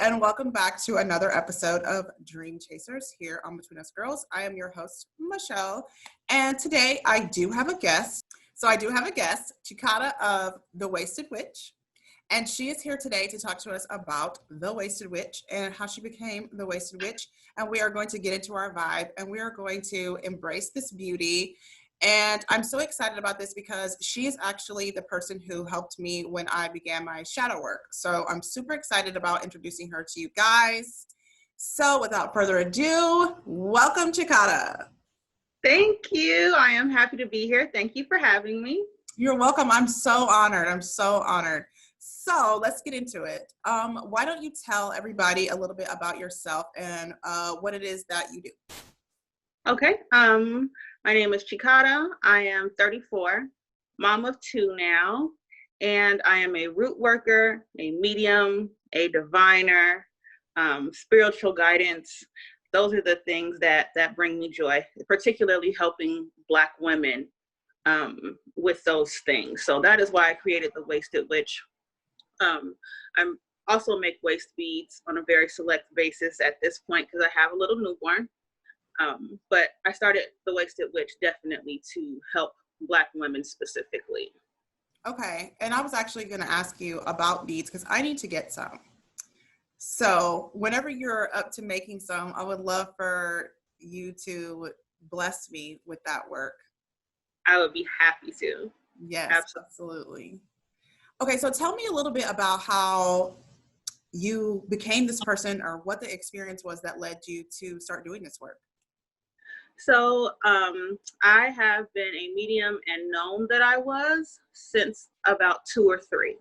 and welcome back to another episode of Dream Chasers here on Between Us Girls. I am your host, Michelle, and today I do have a guest. Chikara of The Wasted Witch, and she is here today to talk to us about The Wasted Witch and how she became The Wasted Witch, and we are going to get into our vibe, and we are going to embrace this beauty. And I'm so excited about this because she is actually the person who helped me when I began my shadow work. So I'm super excited about introducing her to you guys. So without further ado, welcome, Chikara. Thank you. I am happy to be here. Thank you for having me. You're welcome. I'm so honored. So let's get into it. Why don't you tell everybody a little bit about yourself and what it is that you do? Okay. My name is Chikara. I am 34, mom of 2 now, and I am a root worker, a medium, a diviner, spiritual guidance. Those are the things that bring me joy, particularly helping Black women with those things. So that is why I created The Wasted Witch. I also make waist beads on a very select basis at this point because I have a little newborn. But I started The Wasted Witch definitely to help Black women specifically. Okay, and I was actually going to ask you about beads because I need to get some. So whenever you're up to making some, I would love for you to bless me with that work. I would be happy to. Yes, absolutely. Okay, so tell me a little bit about how you became this person or what the experience was that led you to start doing this work. So I have been a medium and known that I was since about 2 or 3.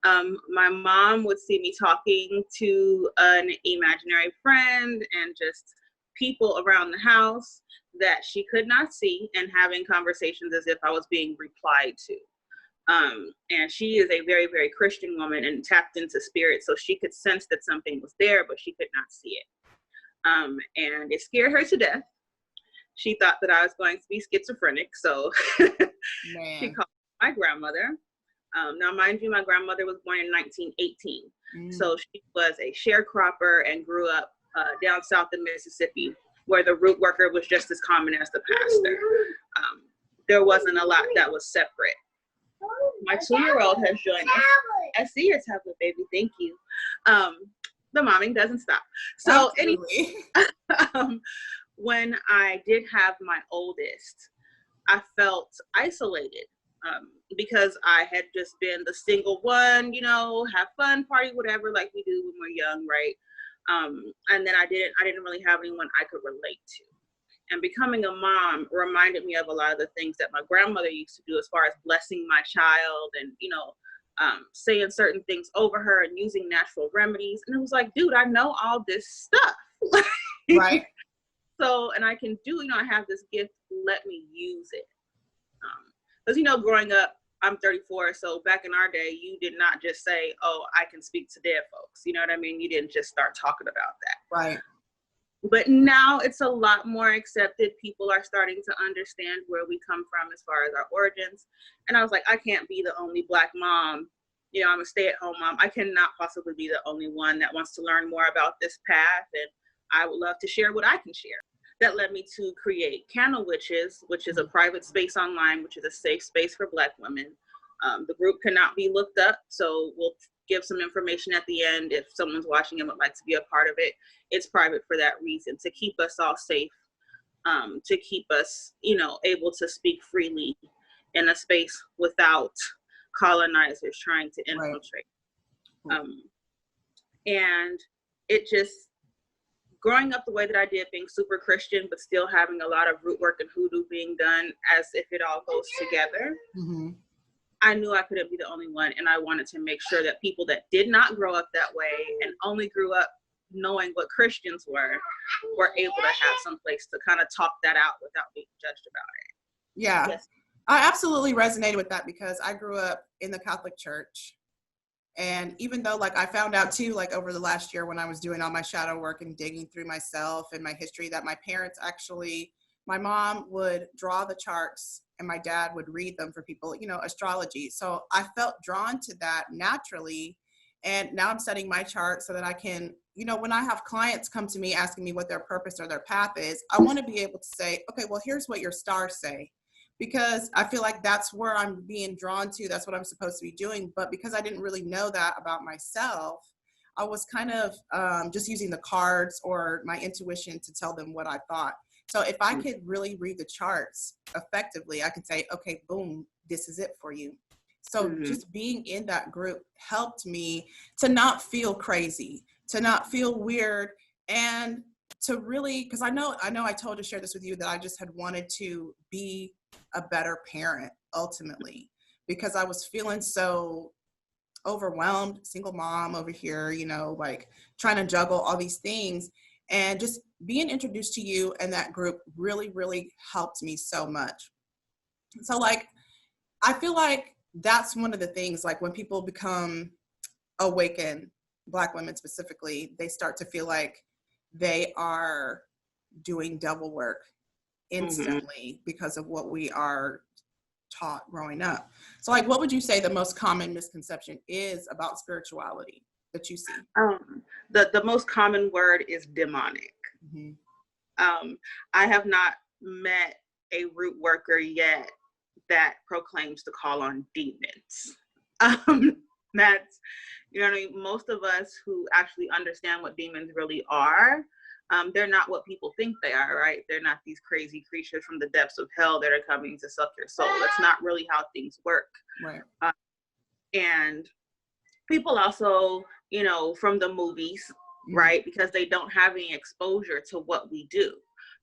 My mom would see me talking to an imaginary friend and just people around the house that she could not see and having conversations as if I was being replied to. And she is a very, very Christian woman and tapped into spirit, so she could sense that something was there, but she could not see it. And it scared her to death. She thought that I was going to be schizophrenic, so she called my grandmother. Now, mind you, my grandmother was born in 1918, so she was a sharecropper and grew up down south in Mississippi, where the root worker was just as common as the pastor. There wasn't a lot that was separate. My 2-year-old has joined us. I see your tablet, baby. Thank you. The momming doesn't stop. So anyway, when I did have my oldest, I felt isolated because I had just been the single one, have fun, party, whatever, like we do when we're young, right? And then I didn't really have anyone I could relate to. And becoming a mom reminded me of a lot of the things that my grandmother used to do as far as blessing my child and, saying certain things over her and using natural remedies. And it was like, dude, I know all this stuff. Right. So, and I can do, I have this gift, let me use it. Because, growing up, I'm 34, so back in our day, you did not just say, oh, I can speak to dead folks. You know what I mean? You didn't just start talking about that. Right. But now it's a lot more accepted. People are starting to understand where we come from as far as our origins. And I was like, I can't be the only Black mom. I'm a stay-at-home mom. I cannot possibly be the only one that wants to learn more about this path. And I would love to share what I can share. That led me to create Candle Witches, which is a private space online, which is a safe space for Black women. The group cannot be looked up, so we'll give some information at the end if someone's watching and would like to be a part of it. It's private for that reason, to keep us all safe, to keep us, able to speak freely in a space without colonizers trying to infiltrate. Right. And it just, growing up the way that I did, being super Christian, but still having a lot of root work and hoodoo being done as if it all goes together, I knew I couldn't be the only one. And I wanted to make sure that people that did not grow up that way and only grew up knowing what Christians were able to have some place to kind of talk that out without being judged about it. Yeah, yes. I absolutely resonated with that because I grew up in the Catholic Church. And even though I found out too, over the last year when I was doing all my shadow work and digging through myself and my history, that my parents actually, my mom would draw the charts and my dad would read them for people, astrology. So I felt drawn to that naturally. And now I'm studying my chart so that I can, when I have clients come to me asking me what their purpose or their path is, I want to be able to say, okay, well, here's what your stars say. Because I feel like that's where I'm being drawn to. That's what I'm supposed to be doing. But because I didn't really know that about myself, I was kind of just using the cards or my intuition to tell them what I thought. So if I could really read the charts effectively, I could say, okay, boom, this is it for you. So just being in that group helped me to not feel crazy, to not feel weird, and to really, because I know I told to share this with you that I just had wanted to be a better parent ultimately, because I was feeling so overwhelmed, single mom over here, like trying to juggle all these things. And just being introduced to you and that group really, really helped me so much. So like, I feel like that's one of the things, like when people become awakened, Black women specifically, they start to feel like they are doing devil work instantly because of what we are taught growing up. So like, what would you say the most common misconception is about spirituality that you see? The most common word is demonic. I have not met a root worker yet that proclaims to call on demons. That's, what I mean? Most of us who actually understand what demons really are, they're not what people think they are, right? They're not these crazy creatures from the depths of hell that are coming to suck your soul. That's not really how things work. Right. And people also, from the movies, right? Because they don't have any exposure to what we do,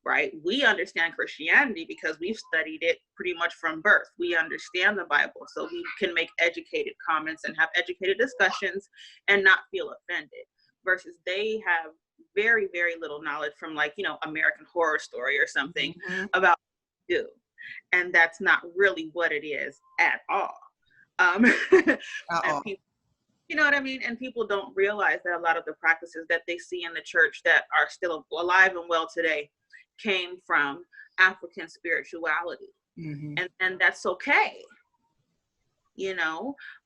right? We understand Christianity because we've studied it pretty much from birth. We understand the Bible, so we can make educated comments and have educated discussions and not feel offended, versus they have very, very little knowledge from American Horror Story or something about what we do. And that's not really what it is at all. And people, you know what I mean? And people don't realize that a lot of the practices that they see in the church that are still alive and well today came from African spirituality. And that's okay.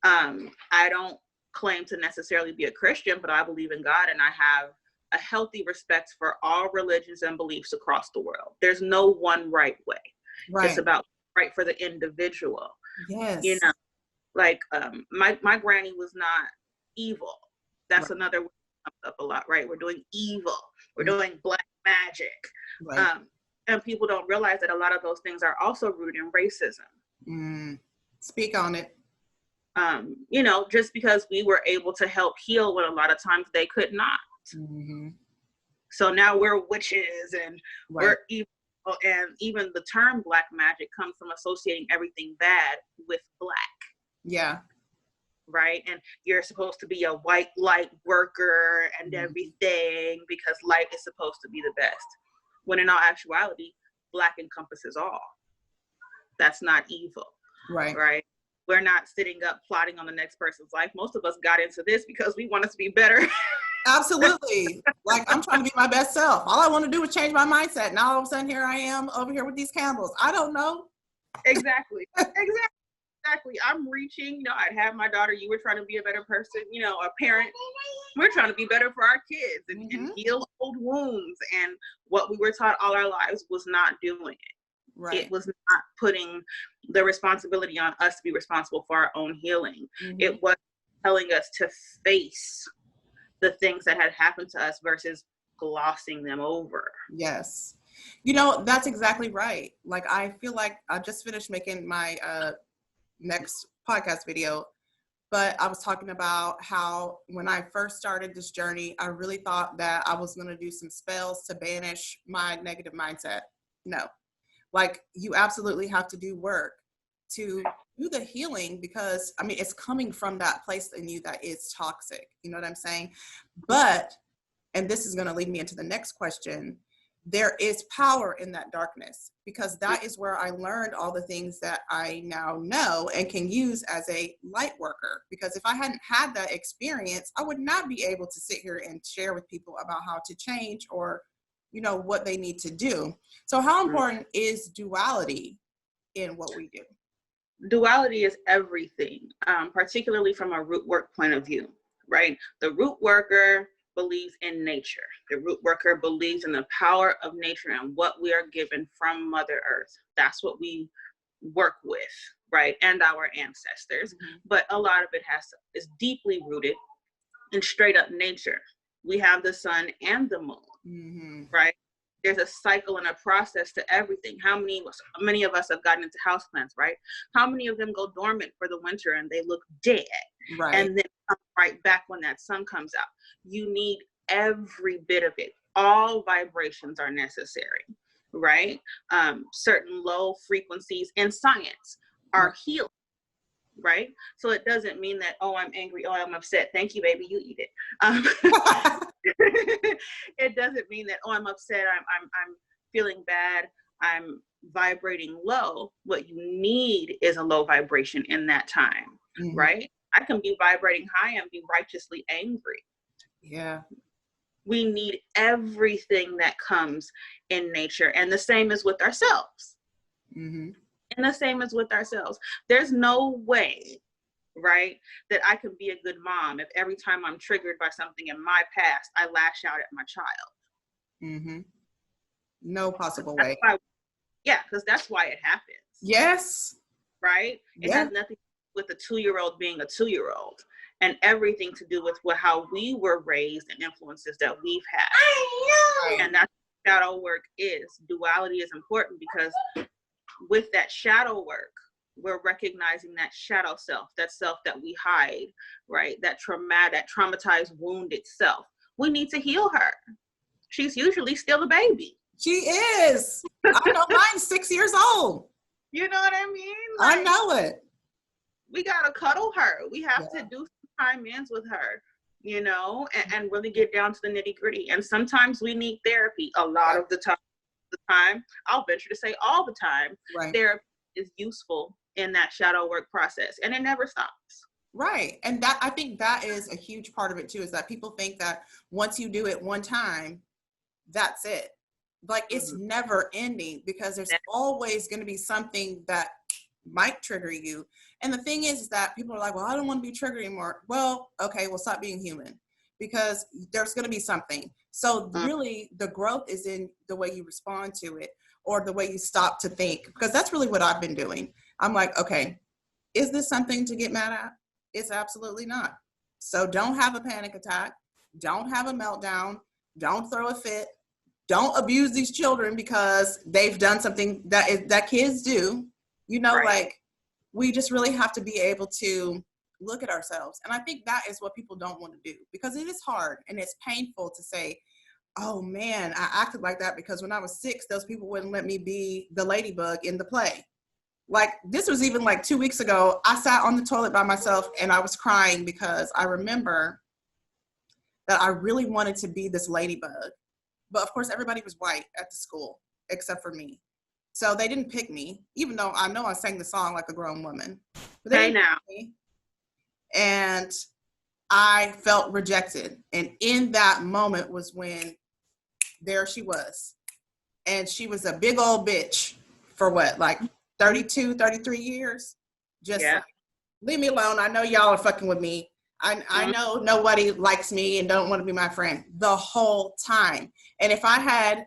I don't claim to necessarily be a Christian, but I believe in God, and I have a healthy respect for all religions and beliefs across the world. There's no one right way. Right. It's about right for the individual. Yes. My granny was not evil. That's another word that comes up a lot, right? We're doing evil. We're doing black magic. Right. And people don't realize that a lot of those things are also rooted in racism. Speak on it. Just because we were able to help heal when a lot of times they could not. So now we're witches and we're evil. And even the term black magic comes from associating everything bad with black. Yeah. Right. And you're supposed to be a white light worker and everything because light is supposed to be the best. When in all actuality, black encompasses all. That's not evil. Right. Right. We're not sitting up plotting on the next person's life. Most of us got into this because we want us to be better. Absolutely. Like, I'm trying to be my best self. All I want to do is change my mindset. Now all of a sudden here I am over here with these candles. I don't know. Exactly. I'm reaching, I'd have my daughter, you were trying to be a better person, a parent. We're trying to be better for our kids and heal old wounds. And what we were taught all our lives was not doing it. Right. It was not putting the responsibility on us to be responsible for our own healing. It was telling us to face the things that had happened to us versus glossing them over. Yes. That's exactly right. Like, I feel like I just finished making my next podcast video, but I was talking about how when I first started this journey, I really thought that I was going to do some spells to banish my negative mindset. No, like, you absolutely have to do work to do the healing, because it's coming from that place in you that is toxic. You know what I'm saying? But, and this is going to lead me into the next question, there is power in that darkness, because that is where I learned all the things that I now know and can use as a light worker. Because if I hadn't had that experience, I would not be able to sit here and share with people about how to change or, what they need to do. So how important is duality in what we do? Duality is everything, particularly from a root work point of view. right? The root worker believes in nature. The root worker believes in the power of nature and what we are given from Mother Earth. That's what we work with, right? And our ancestors. Mm-hmm. But a lot of it is deeply rooted in straight up nature. We have the sun and the moon, mm-hmm. right? There's a cycle and a process to everything. How many of us have gotten into houseplants, right? How many of them go dormant for the winter and they look dead, right? And then come right back when that sun comes out. You need every bit of it. All vibrations are necessary, right? Certain low frequencies in science are healing, right? So it doesn't mean that, oh, I'm angry, oh, I'm upset. Thank you, baby, you eat it. It doesn't mean that, oh, I'm upset, I'm feeling bad, I'm vibrating low. What you need is a low vibration in that time, mm-hmm. right? I can be vibrating high and be righteously angry. Yeah. We need everything that comes in nature. And the same is with ourselves. Mm-hmm. And the same as with ourselves. There's no way, right, that I can be a good mom if every time I'm triggered by something in my past, I lash out at my child. Mm-hmm. No possible way. Because that's why it happens. Yes. Right? It has nothing with a 2-year-old being a 2-year-old, and everything to do with how we were raised and influences that we've had. I know. And that's what shadow work is. Duality is important because with that shadow work, we're recognizing that shadow self that we hide, right? That traumatized, wounded self. We need to heal her. She's usually still a baby. She is. I know mine's 6 years old. You know what I mean? Like, I know it. We got to cuddle her. We have to do some time-ins with her, you know, and really get down to the nitty-gritty. And sometimes we need therapy. A lot of the time, I'll venture to say all the time, therapy is useful in that shadow work process, and it never stops. Right. And that, I think that is a huge part of it too, is that people think that once you do it one time, that's it. Like it's mm-hmm. never ending, because there's always going to be something that might trigger you. And the thing is that people are like, well, I don't want to be triggered anymore. Well, okay, well, stop being human, because there's going to be something. So really the growth is in the way you respond to it, or the way you stop to think, because that's really what I've been doing. I'm like, okay, is this something to get mad at? It's absolutely not. So don't have a panic attack. Don't have a meltdown. Don't throw a fit. Don't abuse these children because they've done something that kids do. You know, like we just really have to be able to look at ourselves. And I think that is what people don't want to do, because it is hard and it's painful to say, oh man, I acted like that because when I was 6, those people wouldn't let me be the ladybug in the play. Like this was even like 2 weeks ago. I sat on the toilet by myself and I was crying because I remember that I really wanted to be this ladybug. But of course, everybody was white at the school except for me. So they didn't pick me, even though I know I sang the song like a grown woman. But they didn't pick me. And I felt rejected. And in that moment was when there she was. And she was a big old bitch for what, like 32, 33 years? Just like, leave me alone. I know y'all are fucking with me. I know nobody likes me and don't want to be my friend the whole time. And if I had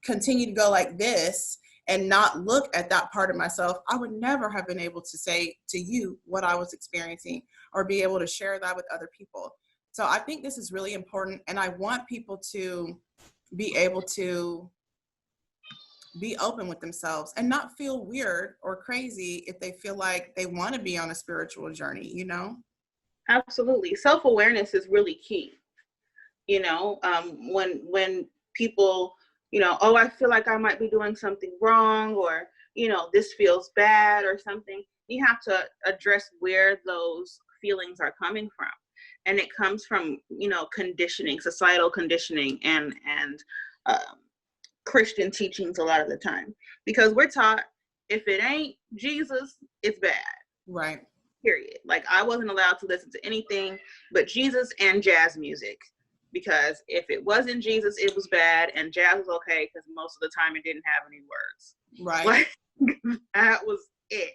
continued to go like this and not look at that part of myself, I would never have been able to say to you what I was experiencing or be able to share that with other people. So I think this is really important. And I want people to be able to be open with themselves and not feel weird or crazy if they feel like they want to be on a spiritual journey, you know? Absolutely. Self-awareness is really key. You know, when people, you know, oh, I feel like I might be doing something wrong, or, you know, this feels bad or something, you have to address where those feelings are coming from. And it comes from, you know, conditioning, societal conditioning and Christian teachings a lot of the time, because we're taught if it ain't Jesus, it's bad. Right. Period. Like I wasn't allowed to listen to anything but Jesus and jazz music, because if it wasn't Jesus, it was bad, and jazz was okay because most of the time it didn't have any words. Right. Like, that was it.